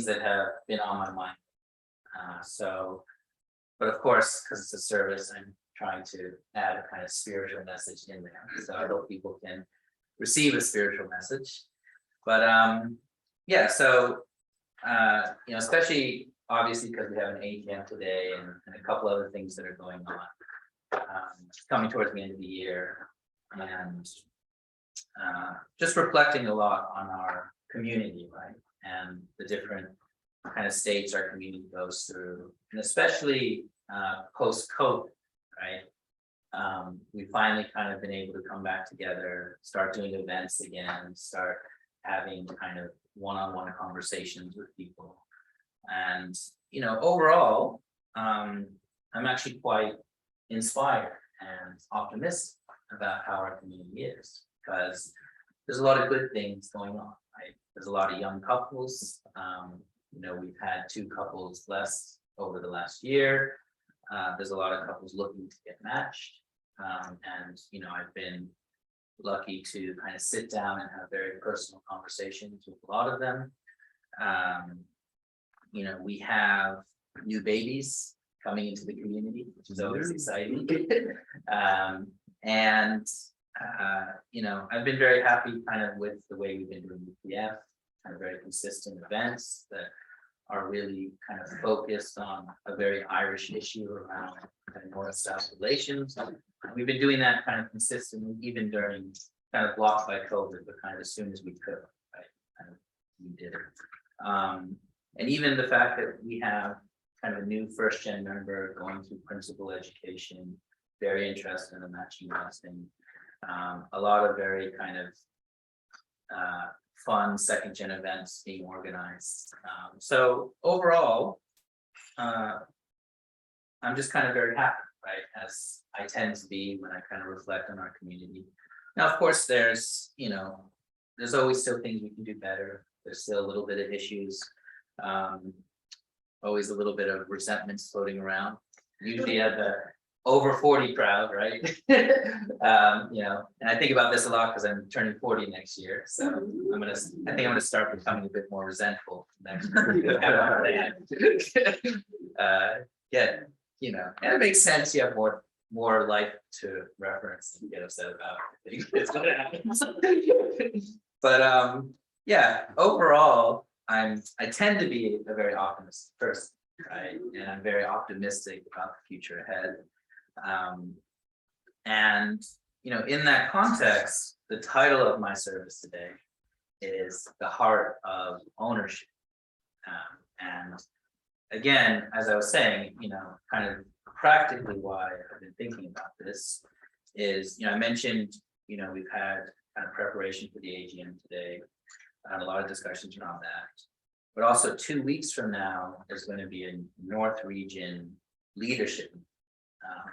that have been on my mind. But of course, because it's a service, I'm trying to add a kind of spiritual message in there. So I hope people can receive a spiritual message. But yeah, so especially obviously because we have an AGM today and a couple other things that are going on, coming towards the end of the year, and just reflecting a lot on our community, right? And the different kind of states our community goes through, and especially post-COVID, right? We finally kind of been able to come back together, start doing events again, start having kind of one-on-one conversations with people. And, overall, I'm actually quite inspired and optimistic about how our community is, because there's a lot of good things going on, right? There's a lot of young couples. We've had 2 couples blessed over the last year. There's a lot of couples looking to get matched. And I've been lucky to kind of sit down and have very personal conversations with a lot of them. We have new babies coming into the community, which is always exciting. I've been very happy kind of with the way we've been doing UPF, kind of very consistent events that are really kind of focused on a very Irish issue around kind of North-South relations. We've been doing that kind of consistently, even during kind of blocked by COVID, but kind of as soon as we could, right? Kind of we did it. And even the fact that we have kind of a new first-gen member going through principal education, very interested in the matching testing. A lot of very kind of fun second-gen events being organized. So overall, I'm just kind of very happy, right? As I tend to be when I kind of reflect on our community. Now, of course, there's always still things we can do better. There's still a little bit of issues. Always a little bit of resentments floating around. Usually at the over 40 crowd, right? And I think about this a lot because I'm turning 40 next year. So I think I'm gonna start becoming a bit more resentful next year. And it makes sense. You have more life to reference and get upset about. It's what happens. But overall, I tend to be a very optimistic person, right? And I'm very optimistic about the future ahead. In that context, the title of my service today is The Heart of Ownership. And again, as I was saying, kind of practically why I've been thinking about this is, I mentioned, we've had kind of preparation for the AGM today, a lot of discussions around that. But also 2 weeks from now, there's going to be a North Region leadership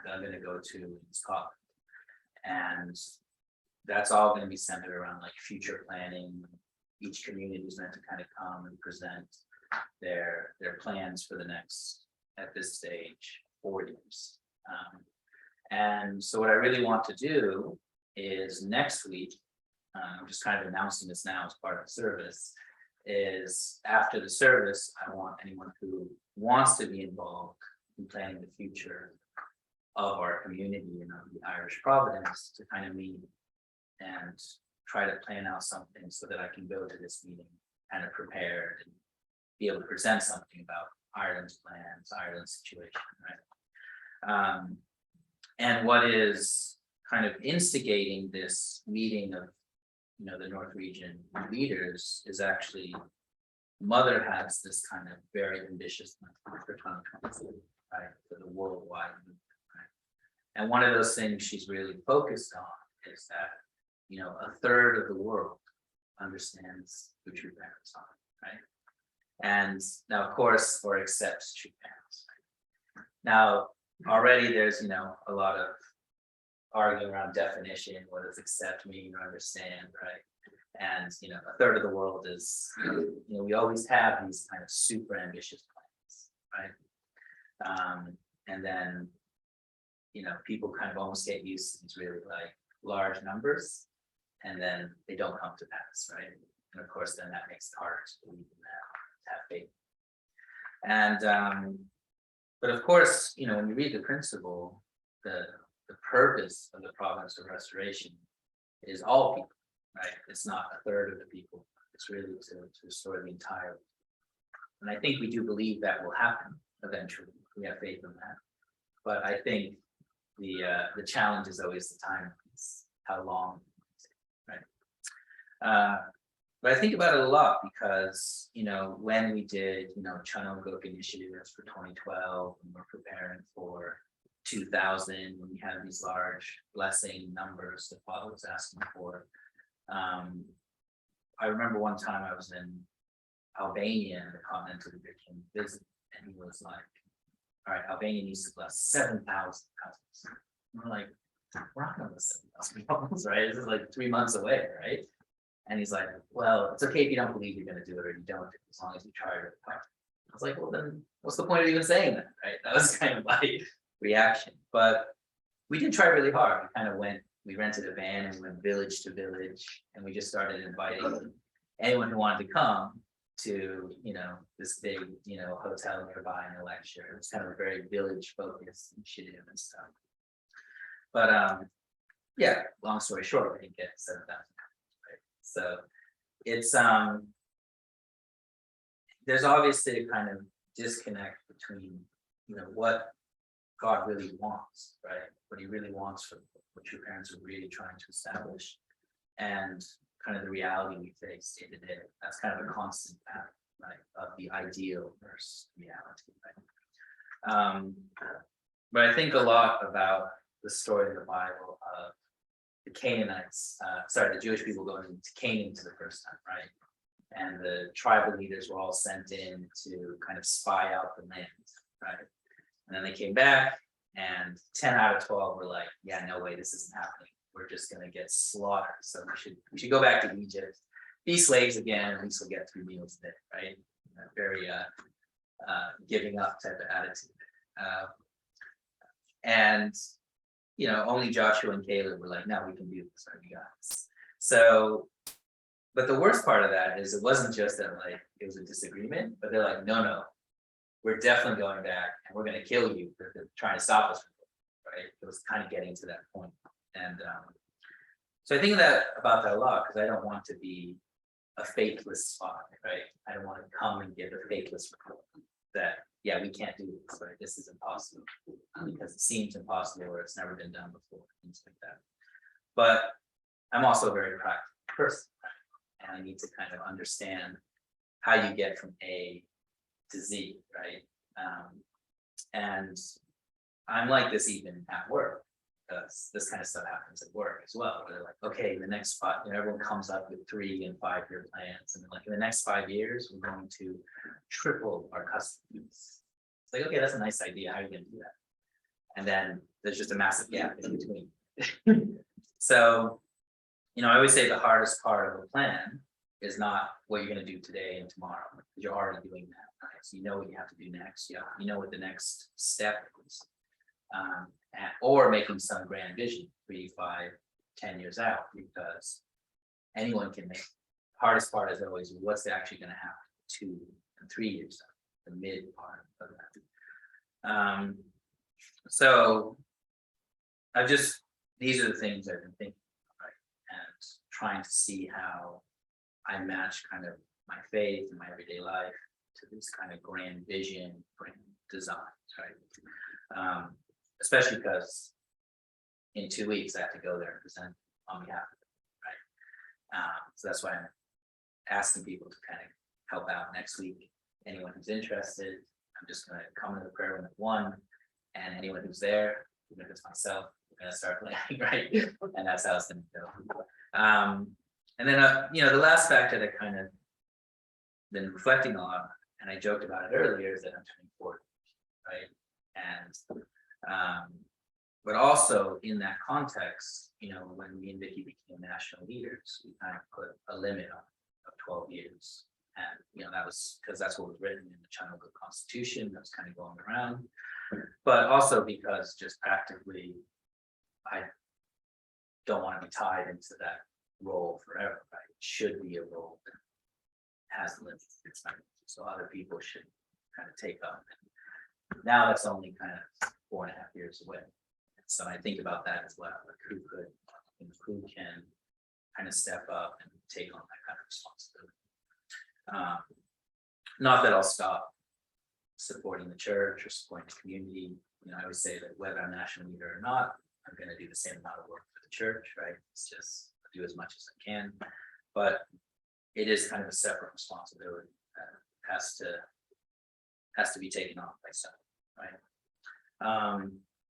that I'm going to go to in Scotland. And that's all going to be centered around like future planning. Each community is meant to kind of come and present their plans for the next, at this stage, 4 years. And so what I really want to do is next week, I'm just kind of announcing this now as part of the service, is after the service, I want anyone who wants to be involved in planning the future of our community and of the Irish Providence to kind of meet and try to plan out something so that I can go to this meeting kind of prepared and be able to present something about Ireland's plans, Ireland's situation, right? And what is kind of instigating this meeting of the North Region leaders is actually Mother has this kind of very ambitious plan for 2024, right? For the worldwide movement, right? And one of those things she's really focused on is that, a third of the world understands who true parents are, right? And now, of course, or accepts true parents. Right? Now, already there's, a lot of arguing around definition. What does accept mean or understand, right? And, a third of the world is, we always have these kind of super ambitious plans, right? And then, people kind of almost get used to these really like large numbers, and then they don't come to pass, right? And of course, then that makes it harder to believe in that. have faith. And but of course, when you read the principle, the purpose of the province of restoration is all people, right? It's not a third of the people. It's really to restore the entire. And I think we do believe that will happen eventually. We have faith in that. But I think the challenge is always the time, how long, right? But I think about it a lot because, when we did, Chanoguk initiatives for 2012, and we're preparing for 2000, when we had these large blessing numbers that Paul was asking for. I remember one time I was in Albania in the continental division visit, and he was like, all right, Albania needs to bless 7,000 couples. We're like, we're not going to bless 7,000 couples, right? This is like 3 months away, right? And he's like, well, it's okay if you don't believe you're going to do it or you don't do it, as long as you try it. I was like, well, then what's the point of even saying that, right? That was kind of my reaction. But we did try really hard. We rented a van and we went village to village, and we just started inviting anyone who wanted to come to, this big, hotel nearby and a lecture. It was kind of a very village focused initiative and stuff. But yeah, long story short, we didn't get 7,000. Right? So it's there's obviously a kind of disconnect between, what God really wants, right? What he really wants for what your parents are really trying to establish, and kind of the reality we face day to day. That's kind of a constant pattern, right, of the ideal versus reality, right? But I think a lot about the story of the Bible of the Canaanites, the Jewish people going to Canaan for the first time, right? And the tribal leaders were all sent in to kind of spy out the land, right? And then they came back, and 10 out of 12 were like, yeah, no way, this isn't happening. We're just going to get slaughtered. So we should go back to Egypt, be slaves again, at least we'll get 3 meals a day, right? Very giving up type of attitude. And only Joshua and Caleb were like, no, we can do this, right? We got this. So, but the worst part of that is it wasn't just that like it was a disagreement, but they're like, no, we're definitely going back and we're going to kill you for trying to stop us from it, right? It was kind of getting to that point. And so I think about that a lot, because I don't want to be a faithless father, right? I don't want to come and give a faithless report that, yeah, we can't do this, right? This is impossible because it seems impossible or it's never been done before, things like that. But I'm also a very practical person, and I need to kind of understand how you get from A to Z, right? And I'm like this even at work, because this kind of stuff happens at work as well. Where they're like, okay, the next 5, everyone comes up with 3 and 5 year plans, and they're like, in the next 5 years, we're going to triple our customers. It's like, okay, that's a nice idea. How are you going to do that? And then there's just a massive gap in between. So, I always say the hardest part of a plan is not what you're going to do today and tomorrow, because you're already doing that. Right? So you know what you have to do next. Yeah, you know what the next step is. Or making some grand vision 3, 5, 10 years out, because anyone can make. The hardest part is always what's actually going to happen 2 and 3 years out, the mid part of that. So these are the things I've been thinking about, right? And trying to see how I match kind of my faith and my everyday life to this kind of grand vision, grand designs, right? Especially because in 2 weeks I have to go there and present on behalf of it, right? So that's why I'm asking people to kind of help out next week. Anyone who's interested, I'm just going to come to the prayer room at 1, and anyone who's there, even if it's myself, we're going to start playing, right? And that's how it's going to go. And then, the last factor that kind of been reflecting on, and I joked about it earlier, is that I'm turning 40, right? And but also in that context, when me and Vicky became national leaders, we kind of put a limit on of 12 years. And, that was because that's what was written in the China Constitution that was kind of going around. But also because just practically, I don't want to be tied into that role forever, right? It should be a role that has limits. It's not so other people should kind of take up. Now that's only kind of 4.5 years away. So I think about that as well, like who can kind of step up and take on that kind of responsibility. Not that I'll stop supporting the church or supporting the community. I always say that whether I'm national leader or not, I'm going to do the same amount of work for the church, right? It's just do as much as I can, but it is kind of a separate responsibility that has to be taken on by someone, right?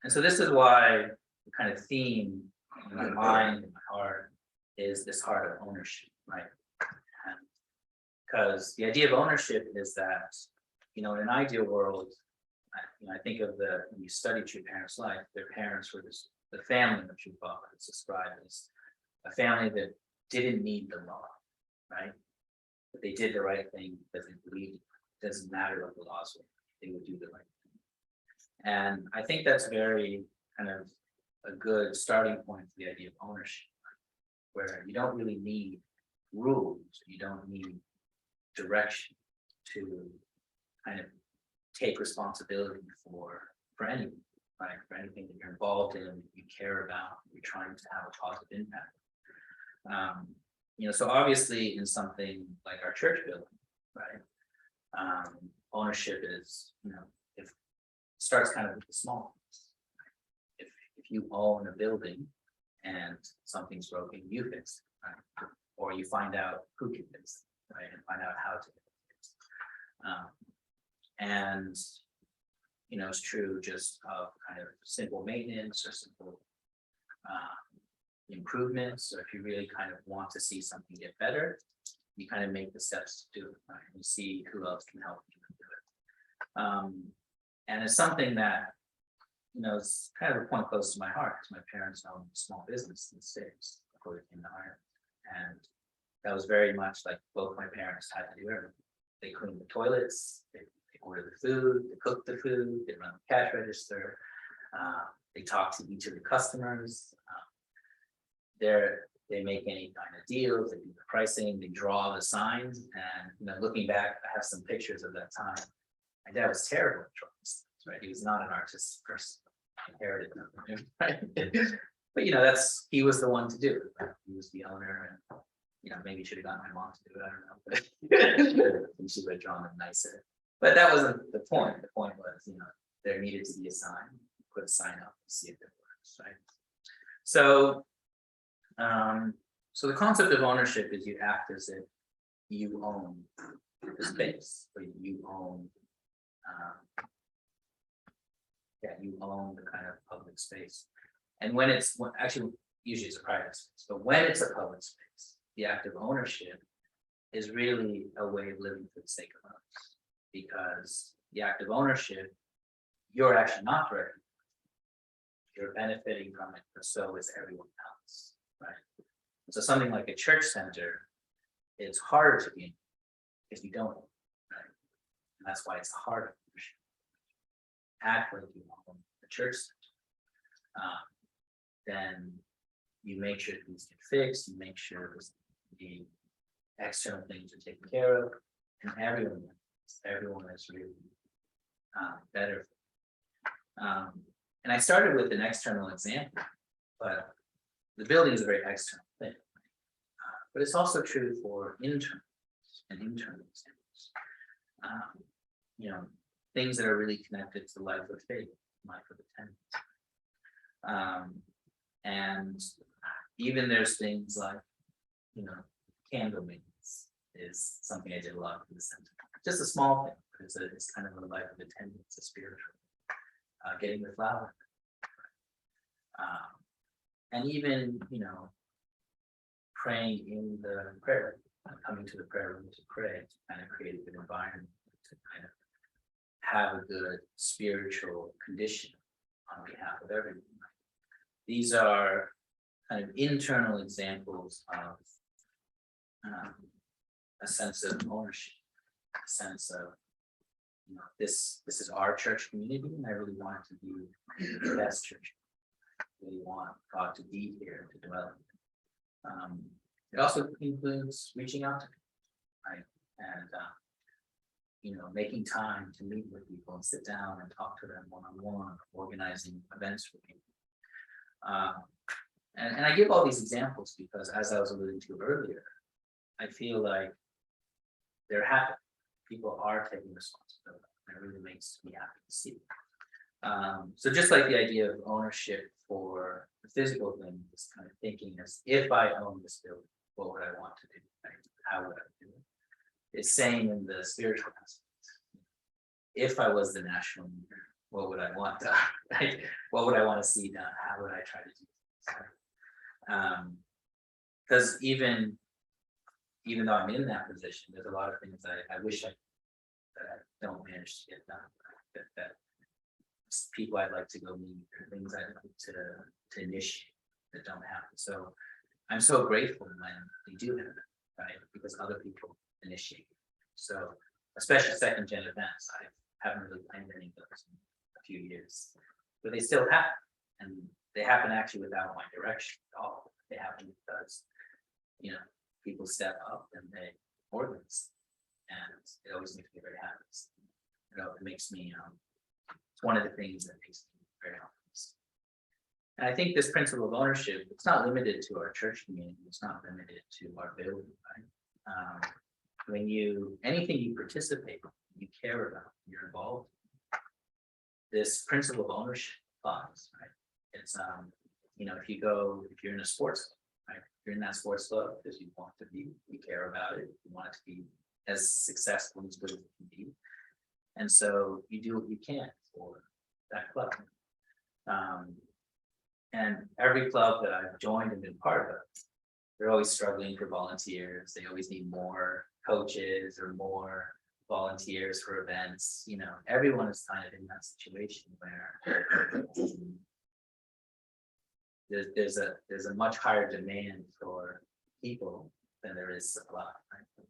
And so this is why the kind of theme in my mind and my heart is this heart of ownership, right? Because the idea of ownership is that, in an ideal world, I think of when you study True Parents' life, their parents were the family of True Father is described as a family that didn't need the law, right? But they did the right thing because they believed it doesn't matter what the laws were, they would do the right thing. And I think that's very kind of a good starting point for the idea of ownership, where you don't really need rules, you don't need direction to kind of take responsibility for anything, right? For anything that you're involved in, you care about, you're trying to have a positive impact. So obviously in something like our church building, right? Ownership is, it starts kind of with the small things. If you own a building and something's broken, you fix it, right? Or you find out who can fix it, right? And find out how to fix it. And it's true just of kind of simple maintenance or simple improvements. So if you really kind of want to see something get better, you kind of make the steps to do it, right? And you see who else can help you do it. And it's something that is kind of a point close to my heart, because my parents owned a small business in the States before they came to Ireland, and that was very much like both my parents had to do everything. They cleaned the toilets, they ordered the food, they cooked the food, they run the cash register, they talk to each of the customers, they make any kind of deals, they do the pricing, they draw the signs. And looking back, I have some pictures of that time. My dad was terrible at drawing signs, right? He was not an artistic person. I inherited them, right? But he was the one to do it, right? He was the owner, and maybe should have gotten my mom to do it, I don't know. But she would have drawn them nicer. But that wasn't the point. The point was, there needed to be a sign. Put a sign up and see if it works, right? So, so the concept of ownership is you act as if you own the space, or you own, you own the kind of public space. And actually, usually it's a private space, but when it's a public space, the act of ownership is really a way of living for the sake of others. Because the act of ownership, you're actually not hurting. You're benefiting from it, but so is everyone else, right? So something like a church center, it's harder to be in if you don't, right? And that's why it's hard of ownership. Act like you own the church center. Then you make sure things get fixed, you make sure the external things are taken care of, and everyone is really better. And I started with an external example, but the building is a very external thing. But it's also true for internal examples. Things that are really connected to the life of faith, life of the tenants. And even there's things like, candle maintenance is something I did a lot in the center. Just a small thing, but it's kind of a life of attendance, a spiritual. Getting the flower. And even, praying in the prayer, coming to the prayer room to pray, to kind of create a good environment, to kind of have a good spiritual condition on behalf of everyone. These are kind of internal examples of a sense of ownership, a sense of, this is our church community, and I really want it to be the best church. I really want God to be here to dwell. It also includes reaching out to people, right? And making time to meet with people and sit down and talk to them one-on-one, organizing events for people. And I give all these examples because, as I was alluding to earlier, I feel like they're happening. People are taking responsibility. It really makes me happy to see. So just like the idea of ownership for the physical thing, this kind of thinking is, if I own this building, what would I want to do? Right? How would I do it? It's saying in the spiritual aspect, if I was the national leader, what would I want to, right? What would I want to see done? How would I try to do this? Because even though I'm in that position, there's a lot of things I wish that I don't manage to get done. That people I'd like to go meet, or things I'd like to initiate that don't happen. So I'm so grateful when they do happen, right? Because other people initiate. So especially second gen events, I haven't really planned any of those in a few years, but they still happen, and they happen actually without my direction at all. They happen because people step up and they organize, and it always makes me very happy. It makes me it's one of the things that makes me very happy. And I think this principle of ownership, it's not limited to our church community, it's not limited to our building, right? When anything you participate in, you care about, you're involved, this principle of ownership applies, right? It's if you're in a sports club, right? If you're in that sports club because you want to be, you care about it, you want it to be as successful and as good as it can be. And so you do what you can for that club. And every club that I've joined and been part of, they're always struggling for volunteers. They always need more coaches or more volunteers for events. Everyone is kind of in that situation where there's a much higher demand for people than there is supply. Right?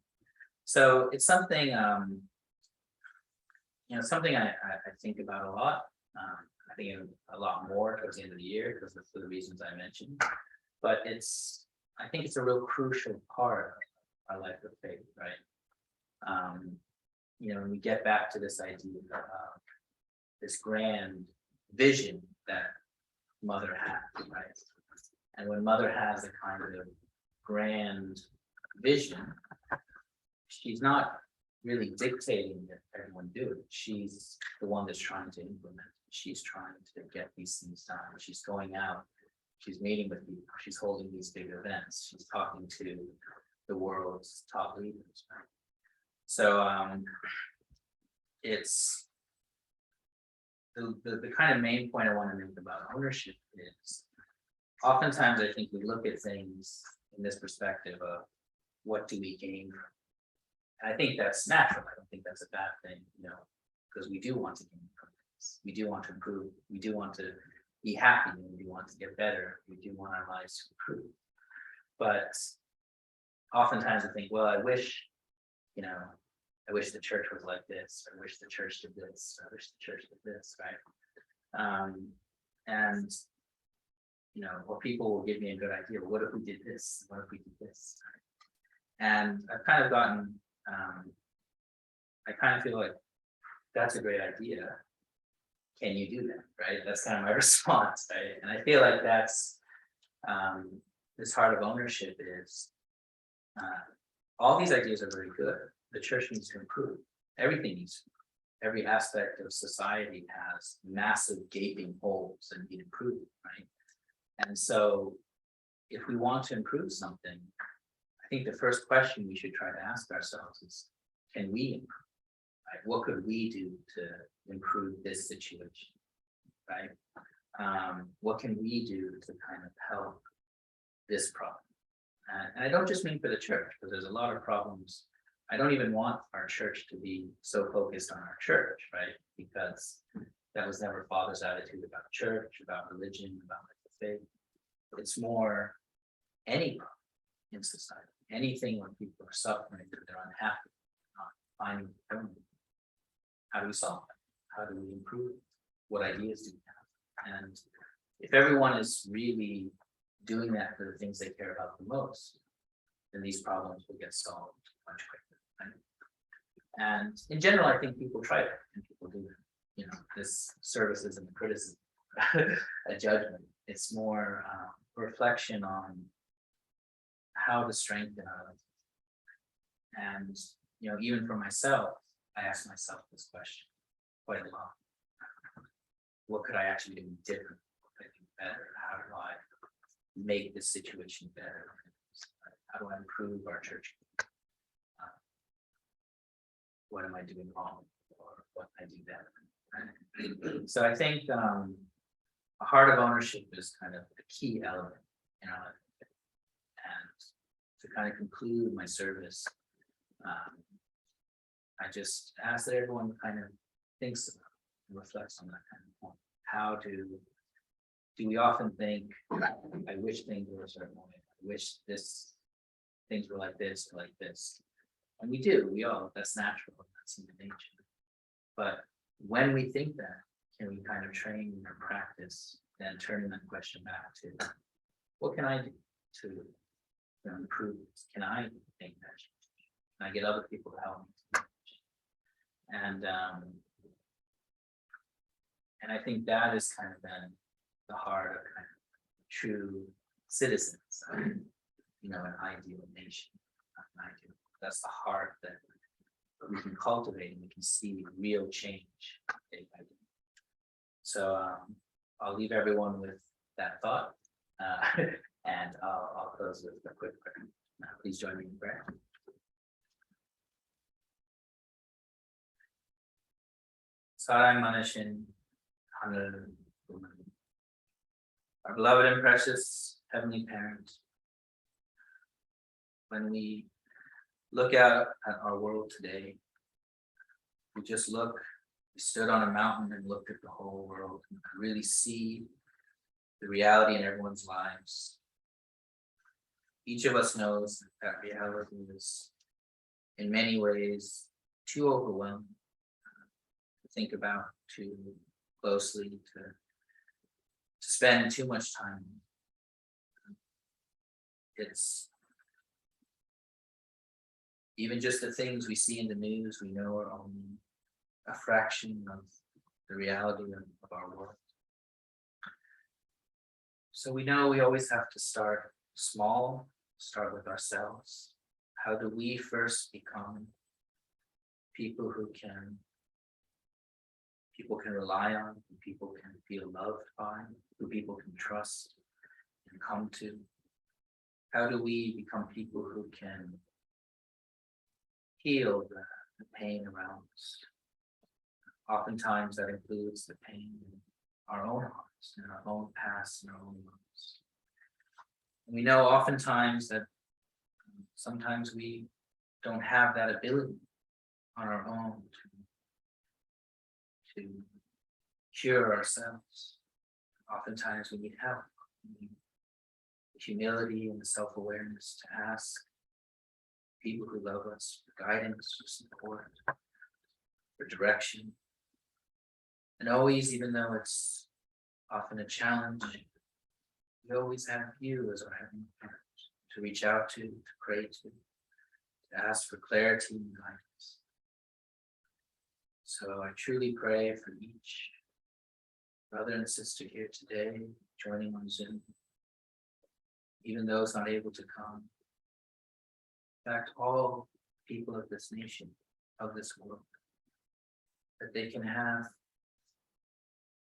So it's something something I think about a lot. I think a lot more towards the end of the year because for the reasons I mentioned. But I think it's a real crucial part of our life of faith, right? When we get back to this idea of this grand vision that Mother has, right? And when Mother has a kind of grand vision, she's not really dictating that everyone do it. She's the one that's trying to implement it. She's trying to get these things done. She's going out, she's meeting with people, she's holding these big events, she's talking to the world's top leaders. Right? So it's the kind of main point I want to make about ownership is oftentimes I think we look at things in this perspective of what do we gain from it? And I think that's natural. I don't think that's a bad thing, because we do want to gain from this. We do want to improve. We do want to be happy. And we do want to get better. We do want our lives to improve. But oftentimes I think, well, I wish the church was like this, or I wish the church did this, or I wish the church did this, right? Or people will give me a good idea. Well, what if we did this? What if we did this? Right? And I've kind of gotten, I kind of feel like that's a great idea. Can you do that? Right? That's kind of my response, right? And I feel like that's this heart of ownership is all these ideas are very good. The church needs to improve. Everything needs to improve. Every aspect of society has massive gaping holes and need improvement, right? And so if we want to improve something, I think the first question we should try to ask ourselves is, can we improve? Right? What could we do to improve this situation? Right? What can we do to kind of help this problem? And I don't just mean for the church, because there's a lot of problems. I don't even want our church to be so focused on our church, right? Because that was never Father's attitude about church, about religion, about the faith. It's more any problem in society, anything when people are suffering, that they're unhappy, not finding fulfillment. How do we solve that? How do we improve it? What ideas do we have? And if everyone is really doing that for the things they care about the most, then these problems will get solved much quicker. And in general, I think people try it and people do it. You know, this service isn't a criticism, a judgment. It's more reflection on how to strengthen our lives. And, you know, even for myself, I ask myself this question quite a lot. What could I actually do different? What could I do better? How do I make this situation better? How do I improve our church? What am I doing wrong? Or what can I do better? So I think a heart of ownership is kind of a key element in our life. And to kind of conclude my service, I just ask that everyone kind of thinks about and reflects on that kind of point. How do we often think, I wish things were a certain way, I wish things were like this or like this. And we do, we all, that's natural, that's in nature. But when we think that, can we kind of train or practice, then turning that question back to, what can I do to improve this? Can I think that? Can I get other people to help me? And I think that is kind of then the heart of kind of true citizens, you know, an ideal nation. That's the heart that we can cultivate and we can see real change day by day. So I'll leave everyone with that thought, and I'll close with a quick prayer. Please join me in prayer. Sarai Manashin, our beloved and precious Heavenly Parent, when we look out at our world today, we stood on a mountain and looked at the whole world and could really see the reality in everyone's lives. Each of us knows that reality is in many ways too overwhelming to think about too closely, to spend too much time. It's even just the things we see in the news, we know are only a fraction of the reality of our world. So we know we always have to start small, start with ourselves. How do we first become people who people can rely on, who people can feel loved by, who people can trust and come to? How do we become people who can heal the pain around us? Oftentimes that includes the pain in our own hearts, in our own past, in our own lives. And we know oftentimes that sometimes we don't have that ability on our own to cure ourselves. Oftentimes we need help. We need the humility and the self-awareness to ask people who love us for guidance, for support, for direction. And always, even though it's often a challenge, we always have you as our Heavenly Parent to reach out to pray to ask for clarity and guidance. So I truly pray for each brother and sister here today, joining on Zoom, even those not able to come. In fact, all people of this nation, of this world, that they can have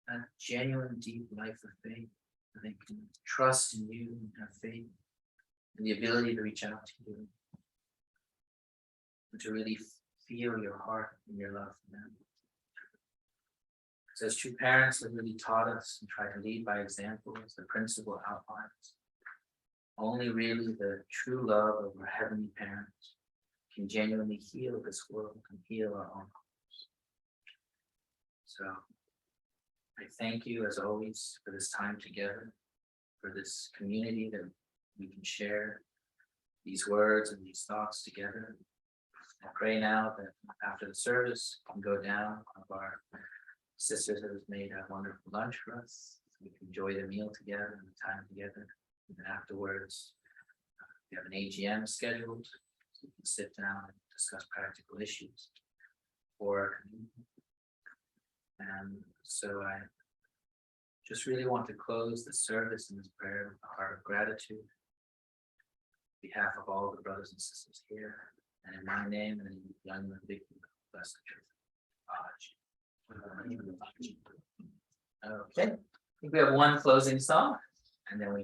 a genuine, deep life of faith, that they can trust in you and have faith in the ability to reach out to you and to really feel your heart and your love for them. Because as true parents have really taught us and tried to lead by example as the principal outlines, only really the true love of our Heavenly Parents can genuinely heal this world and heal our own hearts. So I thank you as always for this time together, for this community that we can share these words and these thoughts together. I pray now that after the service, we can go down. One of our sisters has made a wonderful lunch for us. So we can enjoy the meal together and the time together. And then afterwards, we have an AGM scheduled, so we can sit down and discuss practical issues. for. And so I just really want to close the service in this prayer with a heart of gratitude. On behalf of all the brothers and sisters here, and in my name and in young and big, bless the truth. Okay, I think we have one closing song, and then we